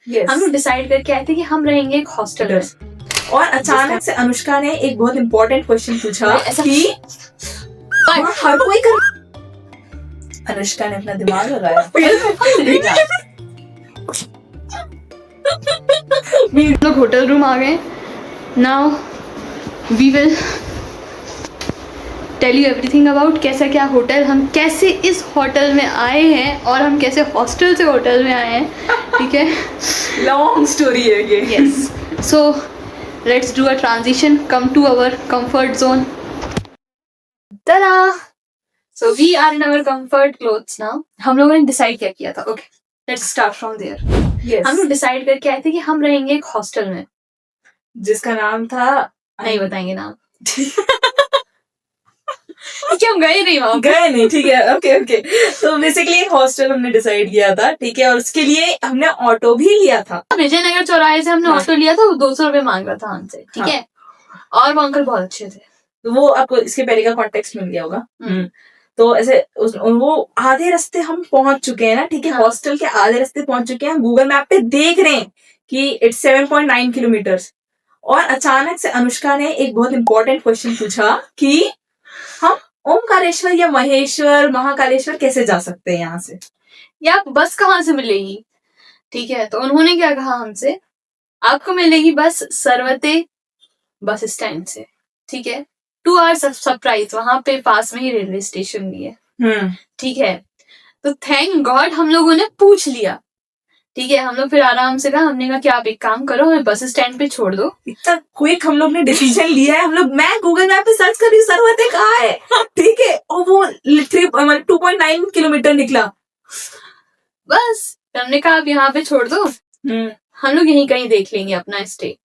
Yes. हम लोग decide करके आए थे कि हम रहेंगे एक हॉस्टल में। और अचानक से अनुष्का ने एक बहुत इम्पोर्टेंट क्वेश्चन पूछा ऐसा- कि हाँ, हर कोई कर। अनुष्का ने अपना दिमाग लगाया। हम लोग होटल रूम आ गए। Now we will tell you everything about कैसा क्या होटल, हम कैसे इस होटल में आए हैं और हम कैसे हॉस्टल से होटल में आए हैं। ठीक है, लॉन्ग स्टोरी है ये। Yes, so let's do a transition, come to our comfort zone. tada, so we are in our comfort clothes now. हम लोगों ने डिसाइड क्या किया था? Okay, let's start from there. Yes. हम लोग डिसाइड करके आए थे कि हम रहेंगे एक हॉस्टल में। जिसका नाम था, नहीं बताएंगे नाम। कि हम गए नहीं वहां पे। गए नहीं, ठीक है, ओके ओके। तो बेसिकली एक हॉस्टल हमने डिसाइड किया था, ठीक है, और उसके लिए हमने ऑटो भी लिया था। विजयनगर चौराहे से हमने हाँ। ऑटो लिया था, वो 200 रुपए मांग रहा था हमसे, ठीक है। और वो अंकल बहुत अच्छे थे। तो वो आपको इसके पहले का कॉन्टेक्स्ट मिल गया होगा। तो ऐसे वो आधे रास्ते हम पहुंच चुके हैं ना, ठीक है, हाँ। हॉस्टल के आधे रास्ते पहुंच चुके हैं, गूगल मैप पे देख रहे हैं कि इट्स 7.9 किलोमीटर्स। और अचानक से अनुष्का ने एक बहुत इंपॉर्टेंट क्वेश्चन पूछा कि हम ओमकारेश्वर या महेश्वर महाकालेश्वर कैसे जा सकते हैं यहाँ से, या बस कहाँ से मिलेगी? ठीक है, तो उन्होंने क्या कहा हमसे, आपको मिलेगी बस सरवते बस स्टैंड से, ठीक है। 2 आवर्स सरप्राइज, वहां पे पास में ही रेलवे स्टेशन भी है, ठीक है। तो थैंक गॉड हम लोगों ने पूछ लिया, ठीक है। हम लोग फिर आराम से कहा, हमने कहा कि आप एक काम करो, हमें बस स्टैंड पे छोड़ दो। इतना क्विक हम लोग ने डिसीजन लिया है। हम लोग, मैं गूगल मैप पे सर्च कर रही हूँ सरवते कहाँ है, ठीक है, और वो 2.9 किलोमीटर निकला। बस हमने कहा आप यहाँ पे छोड़ दो, हम लोग यहीं कहीं देख लेंगे अपना स्टे,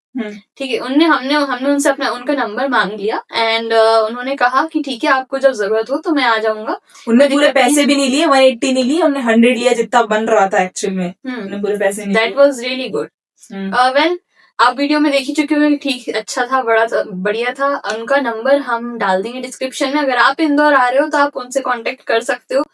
ठीक है। हमने उनसे अपना उनका नंबर मांग लिया एंड उन्होंने कहा कि ठीक है, आपको जब जरूरत हो तो मैं आ जाऊंगा। उन्होंने पूरे पैसे भी नहीं लिए, 180 नहीं लिए, हमने 100 लिया जितना बन रहा था एक्चुअल में। उन्होंने पूरे पैसे नहीं लिए। That was really good. Well, आप वीडियो में देख ही चुके होंगे, ठीक, अच्छा था, बढ़िया था। उनका नंबर हम डाल देंगे डिस्क्रिप्शन में, अगर आप इंदौर आ रहे हो तो आप उनसे कांटेक्ट कर सकते हो।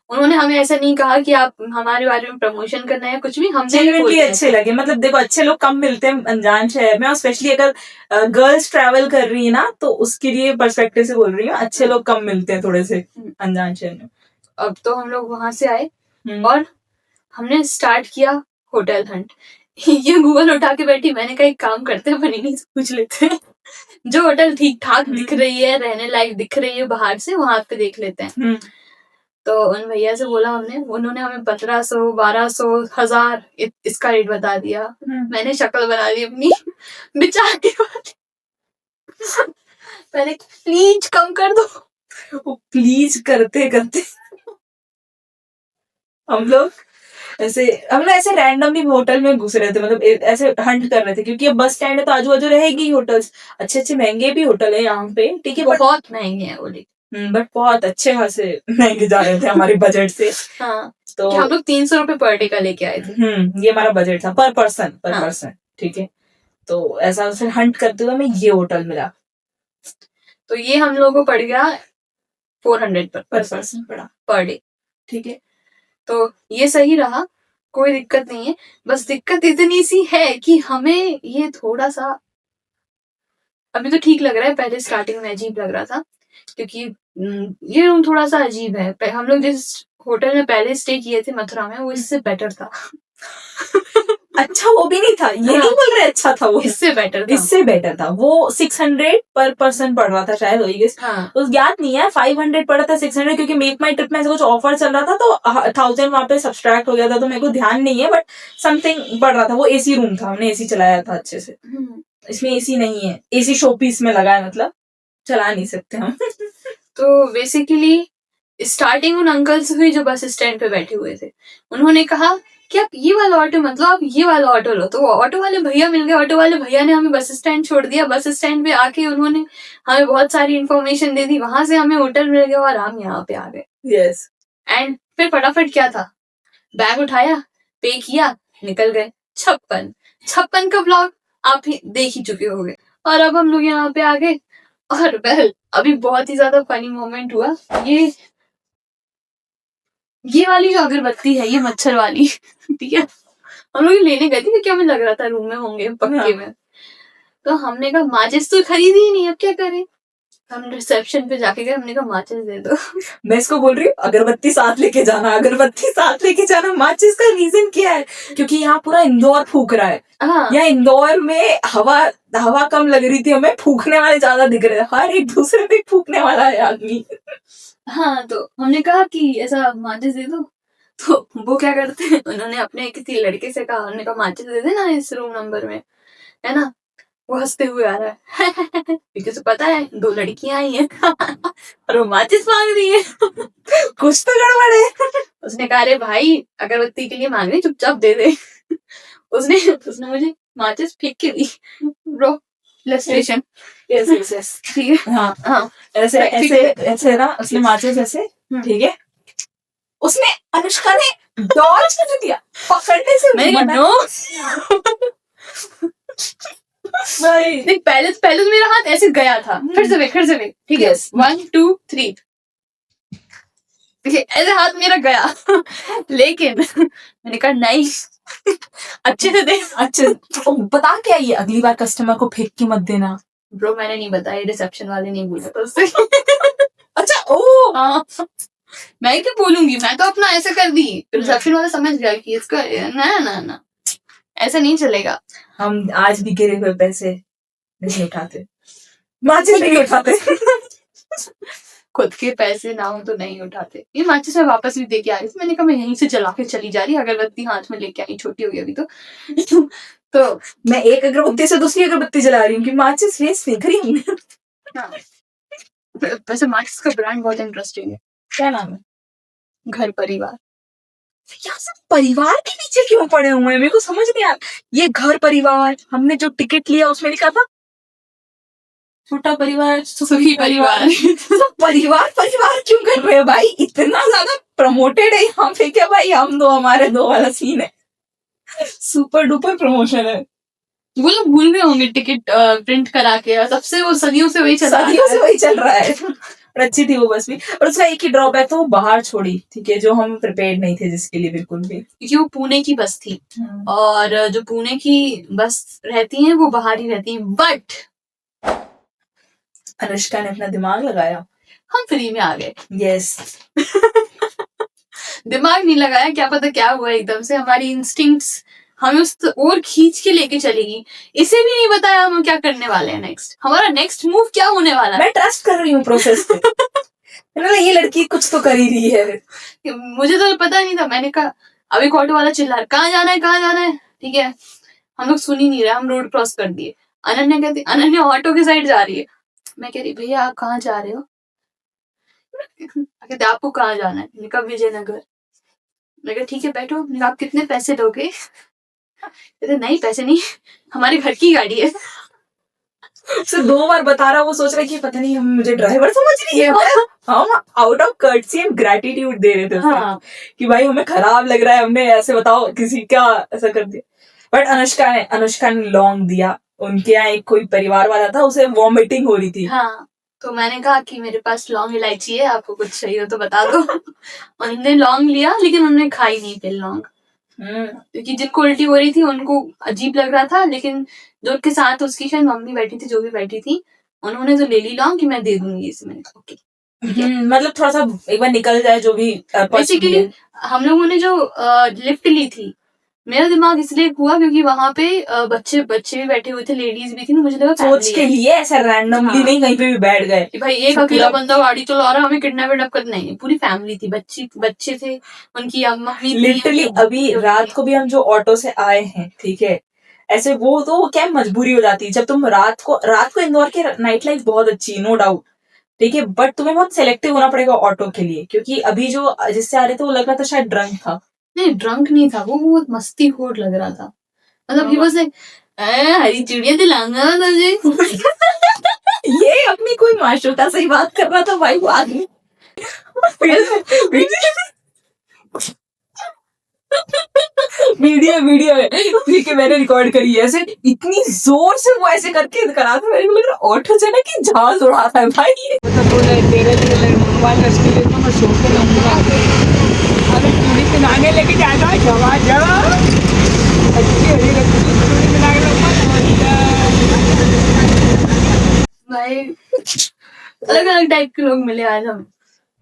उन्होंने हमें ऐसा नहीं कहा कि आप हमारे बारे में प्रमोशन करना है, कुछ भी। हमने अच्छे लगे, मतलब देखो अच्छे लोग कम मिलते हैं अनजान शहर में, और स्पेशली अगर गर्ल्स ट्रैवल कर रही है ना, तो उसके लिए पर्सपेक्टिव से बोल रही हूँ, अच्छे लोग कम मिलते हैं थोड़े से अनजान शहर में। अब तो हम लोग वहां से आए और हमने स्टार्ट किया होटल हंट। ये गूगल उठा के बैठी, मैंने कहा एक काम करते हैं, बनीनी से पूछ लेते हैं जो होटल ठीक ठाक दिख रही है, रहने लायक दिख रही है बाहर से, वहां पे देख लेते हैं। तो उन भैया से बोला हमने, उन्होंने हमें 1500, 1200, 1000 इसका रेट बता दिया। मैंने शक्ल बना दी अपनी बेचारी वाली। पहले प्लीज कम कर दो। वो प्लीज करते करते हम लोग ऐसे रैंडमली होटल में घुस रहे थे, मतलब ऐसे हंट कर रहे थे, क्योंकि अब बस स्टैंड है तो आजू बाजू रहेगी होटल्स, अच्छे अच्छे महंगे भी होटल है यहाँ पे, ठीक है, बहुत महंगे हैं वो, बट बहुत अच्छे खासे महंगे जा रहे थे हमारे बजट से। हाँ, तो हम लोग 300 रुपए पर डे का लेके आए थे। ये हमारा बजट था पर पर्सन, ठीक है। तो ऐसा उसे हंट करते हुए हमें ये होटल मिला, तो ये हम लोगों को पड़ गया 400 पर पर्सन पड़ा पर डे, ठीक है। तो ये सही रहा, कोई दिक्कत नहीं है। बस दिक्कत इतनी सी है कि हमें ये थोड़ा सा, अभी तो ठीक लग रहा है, पहले स्टार्टिंग में अजीब लग रहा था, क्योंकि ये रूम थोड़ा सा अजीब है। हम लोग जिस होटल में पहले स्टे किए थे मथुरा में, वो इससे बेटर था। अच्छा वो भी नहीं था, ये नहीं बोल रहे अच्छा था, वो इससे बेटर था। वो 600 पर पर्सन पड़ रहा था शायद, वही उस याद नहीं है, 500 पड़ा था 600, क्योंकि मेक माई ट्रिप में ऐसा कुछ ऑफर चल रहा था तो 1000 वहां पे सब्सट्रैक्ट हो गया था, तो मेरे को ध्यान नहीं है, बट समथिंग पड़ रहा था। वो एसी रूम था, हमने एसी चलाया था अच्छे से। इसमें एसी नहीं है, एसी शो पीस में लगा है, मतलब चला नहीं सकते हम। तो बेसिकली स्टार्टिंग उन अंकल से हुई जो बस स्टैंड पे बैठे हुए थे। उन्होंने कहा कि आप ये वाला ऑटो मतलब आप ये वाला ऑटो लो, तो वो ऑटो वाले भैया मिल गए। ऑटो वाले भैया ने हमें बस स्टैंड छोड़ दिया। बस स्टैंड पे आके उन्होंने हमें बहुत सारी इन्फॉर्मेशन दे दी, वहां से हमें होटल मिल गया और हम यहाँ पे आ गए। यस। एंड फिर फटाफट क्या था, बैग उठाया, पे किया, निकल गए। 56 का ब्लॉग आप ही देख ही चुके होंगे। और अब हम लोग यहाँ पे आ गए। और वेल, अभी बहुत ही ज्यादा फनी मोमेंट हुआ। ये वाली जो अगरबत्ती है, ये मच्छर वाली, ठीक है, हम लोग ये लेने गए थे क्योंकि हमें लग रहा था रूम में होंगे पक्के हाँ। में। तो हमने कहा माचिस तो खरीदी ही नहीं, अब क्या करें। हम रिसेप्शन पे जाके गए, हमने कहा माचिस दे दो। मैं इसको बोल रही हूँ अगरबत्ती साथ लेके जाना, अगरबत्ती साथ लेके जाना। माचिस का रीजन क्या है? क्योंकि यहाँ पूरा इंदौर फूक रहा है। हाँ यहाँ इंदौर में हवा कम लग रही थी हमें, फूकने वाले ज्यादा दिख रहे हैं, हर एक दूसरे पे फूकने वाला है आदमी। हाँ, तो हमने कहा कि ऐसा माचिस दे दो। तो वो क्या करते हैं, उन्होंने अपने किसी लड़के से कहा, उन्होंने कहा माचिस दे देना इस रूम नंबर में, है ना। वो हंसते हुए आ रहा है क्योंकि उसे पता है 2 लड़कियां आई हैं और वो माचिस मांग रही है। कुछ तो गड़बड़ है। उसने कहा अरे भाई अगरबत्ती के लिए मांग रही, चुपचाप दे दे। उसने मुझे माचिस फेंक के दी। Bro illustration. Yes yes yes, ठीक है। हाँ हाँ ऐसे ऐसे ऐसे ना, उसने माचिस ऐसे, ठीक है, उसने अनुष्का ने डॉज कर दिया, पकड़ने से मैंने कहा मना। नो। भाई देख पहले तो मेरा हाथ ऐसे गया था, फिर से देख, ठीक है। Yes. 1 2 3 देखिए ऐसे हाथ मेरा गया लेकिन मैंने कहा नहीं अच्छे से दे। अच्छे तो बता क्या, ये अगली बार कस्टमर को फेंक के मत देना। ब्रो मैंने नहीं बताया, रिसेप्शन वाले नहीं बोला था उससे। अच्छा ओ हाँ मैं क्या बोलूंगी, मैं तो अपना ऐसे कर दी, रिसेप्शन वाला समझ गया कि इसका ना ऐसा नहीं चलेगा। हम आज भी गिरे हुए पैसे नहीं उठाते, माचिस नहीं उठाते। खुद के पैसे ना हो तो नहीं उठाते। ये माचिस मैं वापस भी दे के आ रही थी, मैंने कहा मैं यहीं से जला के चली जा रही, अगरबत्ती हाथ में लेके आई, छोटी हो गई अभी तो मैं एक अगरबत्ती से दूसरी अगरबत्ती जला रही हूँ कि माचिस वेस्ट नहीं करी। हाँ। वैसे माचिस का ब्रांड बहुत इंटरेस्टिंग है। क्या नाम है? घर परिवार। यहाँ सब परिवार के पीछे क्यों पड़े हुए हैं, मेरे को समझ नहीं आया। ये घर परिवार, हमने जो टिकट लिया उसमें लिखा था छोटा परिवार सुखी परिवार। परिवार क्यों कर रहे हैं भाई? इतना ज्यादा प्रमोटेड है यहाँ पे क्या भाई, हम दो हमारे दो वाला सीन है। सुपर डुपर प्रमोशन है। वो लोग भूल गए होंगे टिकट प्रिंट करा के, और सबसे वो सदियों से वही चल रहा है। और अच्छी थी वो बस भी, और उसका एक ही ड्रॉबैक था, वो बाहर छोड़ी, ठीक है, जो हम प्रिपेयर्ड नहीं थे जिसके लिए बिल्कुल भी, क्योंकि वो पुणे की बस थी और जो पुणे की बस रहती हैं वो बाहर ही रहती हैं। बट अनुष्का ने अपना दिमाग लगाया, हम फ्री में आ गए। यस। दिमाग नहीं लगाया, क्या पता क्या हुआ, एकदम से हमारी इंस्टिंक्ट्स हमें उस और खींच के लेके चलेगी। इसे भी नहीं बताया हम क्या करने वाले हैं नेक्स्ट, हमारा नेक्स्ट मूव क्या होने वाला है। मैं ट्रस्ट कर रही हूँ प्रोसेस पे। ये लड़की कुछ तो कर ही रही है। मुझे तो पता नहीं था। मैंने कहा अभी ऑटो वाला चिल्ला रहा, कहाँ जाना है, ठीक है। हम लोग सुन ही नहीं रहे, हम रोड क्रॉस कर दिए। अनन्या ऑटो की साइड जा रही है। मैं कह रही भैया आप कहाँ जा रहे हो? कहते आपको कहाँ जाना है? मैंने कहा विजयनगर। मैं कहा ठीक है बैठो। मैंने कहा आप कितने पैसे दोगे? कहते नहीं पैसे नहीं, हमारे घर की गाड़ी है। उसे 2 बार बता रहा, वो सोच रहा है कि पता नहीं हम मुझे ड्राइवर समझ रही है। हम out of courtesy and gratitude दे रहे थे उसे, हाँ। कि भाई हमें खराब लग रहा है, हमने ऐसे बताओ किसी क्या ऐसा कर दिया। बट अनुष्का ने लॉन्ग दिया। उनके यहाँ एक कोई परिवार वाला था, उसे वॉमिटिंग हो रही थी। हाँ, तो मैंने कहा कि मेरे पास लौंग इलायची है, आपको कुछ चाहिए हो तो बता दो। उन्होंने लौंग लिया लेकिन उन्होंने खाई नहीं फिर लौंग, क्योंकि जिनको उल्टी हो रही थी उनको अजीब लग रहा था। लेकिन जो उनके साथ उसकी शायद मम्मी बैठी थी, जो भी बैठी थी, उन्होंने तो ले ली लौंग कि मैं दे दूंगी इसे। मैंने कहा ओके। मतलब थोड़ा सा एक बार निकल जाए जो भी। बेसिकली हम लोगों ने जो लिफ्ट ली थी, मेरा दिमाग इसलिए हुआ क्योंकि वहां पे बच्चे भी बैठे हुए थे, लेडीज भी थी, मुझे लगा सोच के लिए ऐसा रैंडमली नहीं कहीं पे भी बैठ गए कि भाई एक अकेला बंदा गाड़ी चला रहा है, हमें किडनैप कर, नहीं पूरी फैमिली थी, बच्चे थे, उनकी मम्मी। लिटरली अभी रात को भी हम जो ऑटो से आए हैं, ठीक है, ऐसे वो तो क्या मजबूरी हो जाती है जब तुम रात को इंदौर के नाइट लाइफ बहुत अच्छी, नो डाउट, ठीक है, बट तुम्हें बहुत सिलेक्टिव होना पड़ेगा ऑटो के लिए, क्योंकि अभी जो जिससे आ रहे थे वो लग रहा था शायद ड्रंक था। नहीं ड्रंक नहीं था वो बहुत मस्ती खोर लग रहा था। मतलब ही वाज लाइक हरी चिड़िया दिलाऊंगा तुझे। ये अपनी कोई माशूता से बात कर रहा था भाई वो आदमी। वीडियो है, ठीक है, मैंने रिकॉर्ड करी है, ऐसे इतनी जोर से वो ऐसे करके करा था, मेरे को लग रहा ऑटो से ना कि जहाज उड़ा था भाई। मतलब बोले तेरे लिए मोबाइल रस्ते में मैं शो के लूंगा, अरे पूरी पिलाने लेके जाएगा जवा जा। भाई अलग अलग टाइप के लोग मिले आज हम।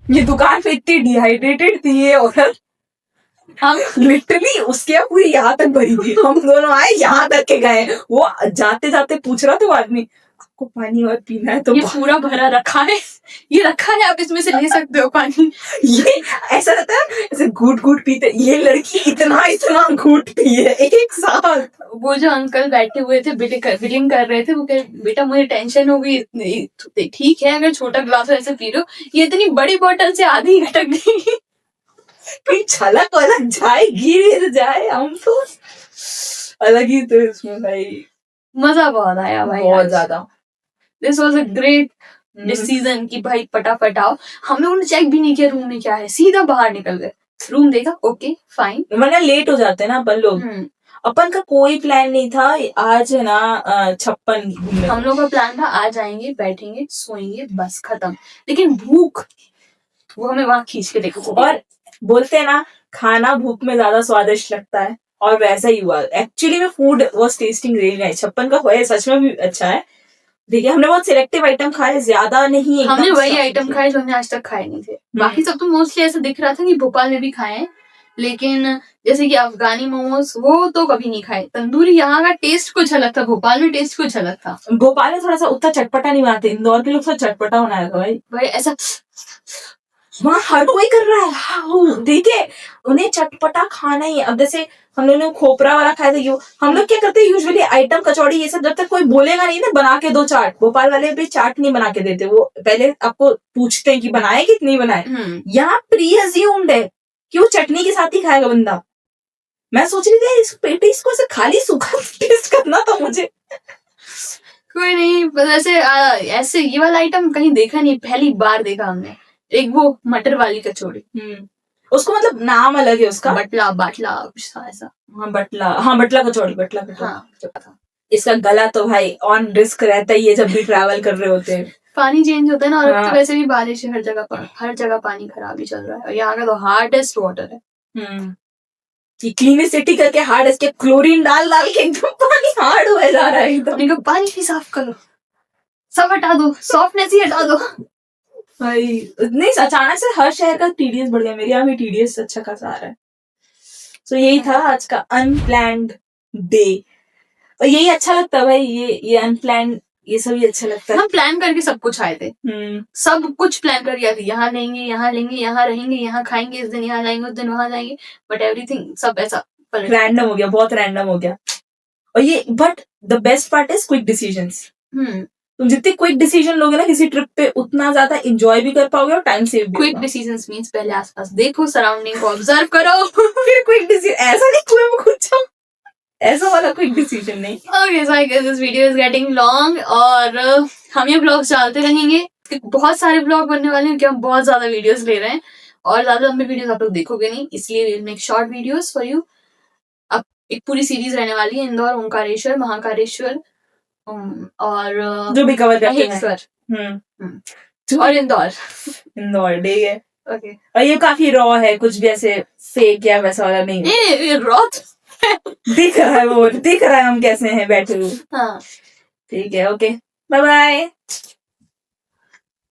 ये दुकान पे इतनी डिहाइड्रेटेड थी ये औरत, हम लिटरली उसके यहाँ पूरी यहाँ तक भरी थी। हम दोनों आए यहाँ तक के गए, वो जाते जाते पूछ रहा था वो आदमी, आपको पानी और पीना है तो ये पूरा भरा रखा है, ये रखा है, आप इसमें से ले सकते हो पानी। ये ऐसा रहता है, ऐसे घूट घूट पीते, ये लड़की इतना इतना घूट पी है एक साथ। वो जो अंकल बैठे हुए थे बिलिंग कर रहे थे, वो कह बेटा मुझे टेंशन हो गई, ठीक है अगर छोटा ग्लास ऐसे पी लो, ये इतनी बड़ी बोतल से आधी घटक गई। कहीं छलक वलक जाए, गिर जाए, हम तो अलग ही तो इसमें भाई मजा बहुत आया भाई, बहुत ज्यादा। This was a great decision कि भाई फटाफट आओ। हम लोगों ने चेक भी नहीं किया रूम में क्या है, सीधा बाहर निकल गए। रूम देखा, ओके फाइन, वरना लेट हो जाते हैं ना अपन लोग। अपन का कोई प्लान नहीं था आज है ना 56 घूमने। हम लोग का प्लान था आज आएंगे, बैठेंगे, सोएंगे, बस खत्म। लेकिन भूख वो हमें वहां खींच के देखो। और बोलते हैं ना खाना भूख में ज्यादा स्वादिष्ट लगता है, और वैसा ही हुआ। एक्चुअली में food was testing really nice. 56 का है सच में भी अच्छा है। देखिए हमने बहुत सिलेक्टिव आइटम खाए, ज्यादा नहीं। हमने वही आइटम खाए जो हमने आज तक खाए नहीं थे। बाकी सब तो मोस्टली ऐसा दिख रहा था कि भोपाल में भी खाए हैं, लेकिन जैसे कि अफगानी मोमोज वो तो कभी नहीं खाए। तंदूरी यहाँ का टेस्ट कुछ अलग था, भोपाल में टेस्ट कुछ अलग था। भोपाल में थोड़ा सा उतना चटपटा नहीं बनाते, इंदौर के लोग थोड़ा चटपटा बनाया था भाई ऐसा वहाँ हर कोई कर रहा है। हाँ, देखिए उन्हें चटपटा खाना ही है। अब जैसे हम लोगों ने खोपरा वाला खाया था, हम लोग क्या करते हैं यूजुअली आइटम कचौड़ी ये सब, जब तक कोई बोलेगा नहीं ना बना के दो चाट। भोपाल वाले भी चाट नहीं बना के देते, वो पहले आपको पूछते हैं कि बनाए कि नहीं बनाए। यहाँ प्री अज्यूम्ड है कि वो चटनी के साथ ही खाएगा बंदा। मैं सोच रही थी इसको ऐसे खाली सूखा टेस्ट करना था मुझे। कोई नहीं, वैसे ऐसे ये वाला आइटम कहीं देखा नहीं, पहली बार देखा हमने। एक वो मटर वाली कचौड़ी, उसको मतलब नाम अलग है उसका, बटला बाटला कुछ था ऐसा। बटला कचौड़ी। हाँ। इसका गला तो भाई ऑन रिस्क रहता ही है जब भी ट्रैवल कर रहे होते हैं। पानी चेंज होता है ना, और तो वैसे भी बारिश है, हर जगह पानी खराब ही चल रहा है। और यहाँ का तो हार्डेस्ट वाटर है। क्लीनिसिटी करके हार्ड, इसके क्लोरीन डाल के एकदम पानी हार्ड हो जा रहा है एकदम। पानी भी साफ करो, सब हटा दो, सॉफ्टनेस ही हटा दो भाई। नहीं अचानक से हर शहर का टीडीएस बढ़ गया, मेरे यहाँ भी टीडीएस अच्छा खासा आ रहा है। तो यही था आज का अनप्लैन्ड डे, और यही अच्छा लगता है भाई। ये अनप्लैन्ड ये सब ही अच्छा लगता है। हम प्लान करके सब कुछ आए थे, सब कुछ प्लान करके आए थे। यहाँ लेंगे, यहाँ रहेंगे, यहाँ खाएंगे, इस दिन यहाँ जाएंगे, उस दिन वहां जाएंगे, बट एवरीथिंग सब ऐसा रैंडम हो गया, बहुत रैंडम हो गया। और ये but the best part is quick decisions. तुम जितने क्विक डिसीजन लोगे ना किसी ट्रिप पे, उतना ज्यादा एंजॉय भी कर पाओगे और टाइम सेव भी। क्विक डिसीजंस मींस पहले आसपास देखो, सराउंडिंग को ऑब्जर्व करो, फिर क्विक डिसीजन। ऐसा नहीं कुएं में कूद जाओ, ऐसा वाला क्विक डिसीजन नहीं। Okay so I guess this video is getting long, और हम ये ब्लॉग्स डालते रहेंगे। बहुत सारे ब्लॉग बनने वाले हैं क्योंकि हम बहुत ज्यादा वीडियोस ले रहे हैं, और ज्यादा लंबे वीडियोस आप लोग देखोगे नहीं, इसलिए we will make short videos for you. अब एक पूरी सीरीज रहने वाली है, इंदौर, ओंकारेश्वर, महाकालेश्वर और जो भी कवर करते हैं। और इंदौर डे है। ओके, और ये काफी रॉ है, कुछ भी ऐसे फेक या वैसा वाला नहीं है। रॉ दिख रहा है, वो दिख रहा है हम कैसे हैं बैठे हुए। हाँ ठीक है, ओके, बाय बाय।